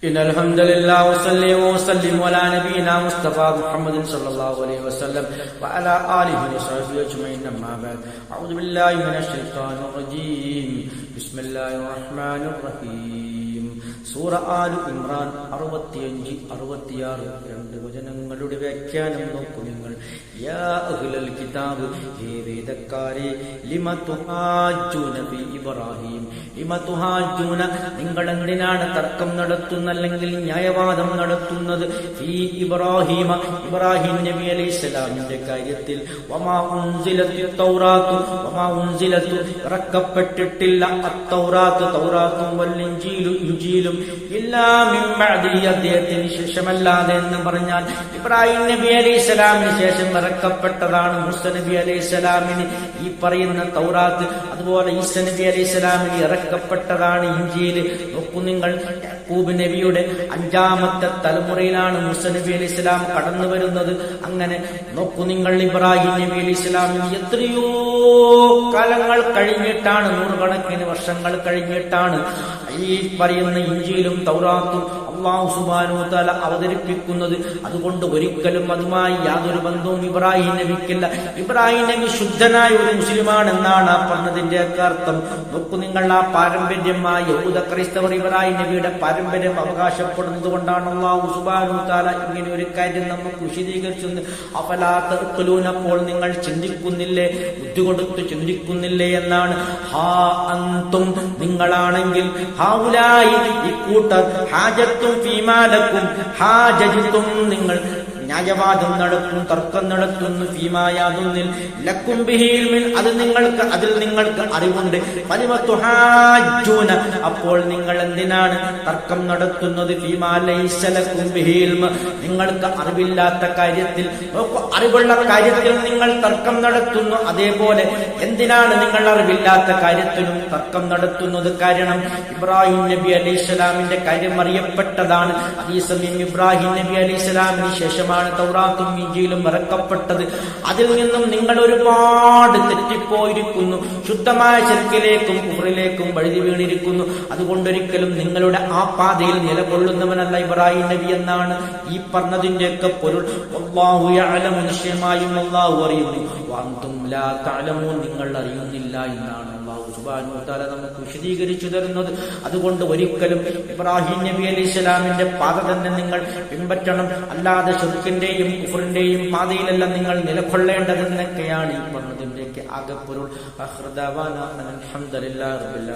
إن الحمد لله وصلي وسلم على نبينا مصطفى محمد صلى الله عليه وسلم وعلى آله وصحبه أجمعين أما بعد أعوذ بالله من الشيطان الرجيم بسم الله الرحمن الرحيم സൂറ ആലു ഇമ്രാൻ 65-66 രണ്ട് വചനങ്ങളുടെ വ്യാഖ്യാനം നോക്കൂ നിങ്ങൾ. യാ അഹ്ലൽ കിതാബ്, ഹേ വേദക്കാരെ, ലിമ തുഹാജ്ജൂന ഫീ ഇബ്രാഹിം, ലിമ തുഹാജ്ജൂന, നിങ്ങൾ എന്തിനാണ് തർക്കം നടത്തുന്നല്ലെങ്കിൽ ന്യായവാദം നടത്തുന്നത് ഫീ ഇബ്രാഹിമ, ഇബ്രാഹിം നബി അലൈഹിസ്സലാമിന്റെ കാര്യത്തിൽ. വമാ ഉൻസിലത്തു തൗറാത്തു, വമാ ഉൻസിലത്തു, ഇറക്കപ്പെട്ടിട്ടില്ല അത്തൗറാത്ത്, തൗറാത്തും വൽ ഇൻജീലു, ഇൻജീലും ഇല്ലാ മിൻ ബഅദി, അദ്ദേഹത്തിന് ശേഷമല്ലാതെ എന്ന് പറഞ്ഞാൽ ഇബ്രാഹിം നബി അലൈഹിസ്സലാമിന് ശേഷം ഇറക്കപ്പെട്ടതാണ് മൂസ നബി അലൈഹിസ്സലാമിന് ഈ പറയുന്ന തൗറാത്ത്. അതുപോലെ ഈസ നബി അലൈഹിസ്സലാമിന് ഇറക്കപ്പെട്ടതാണ് ഇൻജീൽ. നോക്കൂ നിങ്ങൾ, യാക്കൂബ് നബിയുടെ 5ാമത്തെ തലമുറയിലാണ് മൂസ നബി അലൈഹിസ്സലാം കടന്നു വരുന്നത്. അങ്ങനെ നോക്കൂ നിങ്ങൾ, ഇബ്രാഹിം നബി അലൈഹിസ്സലാമിന് എത്രയോ കാലങ്ങൾ കഴിഞ്ഞിട്ടാണ്, നൂറുകണക്കിന് വർഷങ്ങൾ കഴിഞ്ഞിട്ടാണ് ഈ പറയുന്ന ഇൻജീലും തൗറാത്തും അല്ലാഹു സുബ്ഹാനഹു വ തആല അവതരിപ്പിക്കുന്നത്. അതുകൊണ്ട് ഒരിക്കലും അതുമായി യാതൊരു ബന്ധവും ഇബ്രാഹിം നബിക്കില്ല. ഇബ്രാഹിം നബി ശുദ്ധനായ ഒരു മുസ്ലിമാണെന്നാണ് ആ പറഞ്ഞതിന്റെ അർത്ഥം. നോക്കൂ നിങ്ങൾ, ആ പാരമ്പര്യമായ യഹൂദ ക്രൈസ്തവർ ഇബ്രാഹിം നബിയുടെ പാരമ്പര്യം അവകാശപ്പെടുന്നത് കൊണ്ടാണ് അല്ലാഹു സുബ്ഹാനഹു വ തആല ഇങ്ങനെ ഒരു കാര്യം നമുക്ക് വിശദീകരിച്ചത്. അഫലാ തഖ്ലൂന, അപ്പോൾ നിങ്ങൾ ചിന്തിക്കുന്നില്ലേ, ബുദ്ധി കൊടുത്ത് ചിന്തിക്കുന്നില്ലേ എന്നാണ്. ഹാ അൻതും, നിങ്ങളാണെങ്കിൽ, ഹൗലായി, ഇക്കൂട്ടർ, ഹാജത്തും ഫീമാലക്കും, ഹാജത്തും, നിങ്ങൾ ന്യായവാദം നടത്തും, തർക്കം നടത്തുന്നു, ഫീമായാതൊന്നിൽ, ലക്കും ബിഹി ഇൽമിൻ, അതിൽ നിങ്ങൾക്ക് അറിവുണ്ട്. ഫലിമതുഹാജ്ജൂന, അപ്പോൾ നിങ്ങൾ എന്തിനാണ് തർക്കം നടത്തുന്നത്? ഫീമാ ലൈസ ലക്കും ബിഹി ഇൽമ, നിങ്ങൾക്ക് അറിവില്ലാത്ത കാര്യത്തിൽ. അറിവുള്ള കാര്യത്തിൽ നിങ്ങൾ തർക്കം നടത്തുന്നു. അതേപോലെ എന്തിനാണ് നിങ്ങൾ അറിവില്ലാത്ത കാര്യത്തിലും തർക്കം നടത്തുന്നത്? കാരണം ഇബ്രാഹിം നബി അലൈഹിസ്സലാമിന്റെ കാര്യം അറിയപ്പെട്ടതാണ്. അതേസമയം ഇബ്രാഹിം നബി അലൈഹിസ്സലാമിന് ശേഷമാണ് തൗറാത്തും ഇൻജീലും ഇറക്കപ്പെട്ടത്. അതിൽ നിന്നും നിങ്ങൾ ഒരുപാട് തെറ്റിപ്പോയിരിക്കുന്നു, ശുദ്ധമായ ശിർക്കിലേക്കും കുഫ്റിലേക്കും വഴുതി വീണിരിക്കുന്നു. അതുകൊണ്ടൊരിക്കലും നിങ്ങളുടെ ആ പാതയിൽ നിലകൊള്ളുന്നവനല്ല ഇബ്രാഹിം നബി എന്നാണ് ഈ പറഞ്ഞതിന്റെയൊക്കെ പൊരുൾ. അല്ലാഹു യഅലമു, നിശ്ചയമായും അല്ലാഹു അറിയുന്നു, വഅൻതും ലാ തഅലമൂൻ, നിങ്ങൾ അറിയുന്നില്ല എന്നാണ് അല്ലാഹു സുബ്ഹാനഹു വ തആല നമുക്ക് വിശദീകരിച്ചു തരുന്നത്. അതുകൊണ്ട് ഒരിക്കലും ഇബ്രാഹിം നബി അലൈഹിസ്സലാമിന്റെ പാത തന്നെ നിങ്ങൾ പിൻപറ്റണം, അല്ലാതെ ശിർക്കിന്റെയും കുഫറിന്റെയും പാതയിലല്ല നിങ്ങൾ നിലകൊള്ളേണ്ടതെന്നൊക്കെയാണ് ഈ പറഞ്ഞതിന്റെയൊക്കെ ആകെ പൊരുൾ. അൽഹംദുലില്ലാഹി റബ്ബിൽ ആലമീൻ.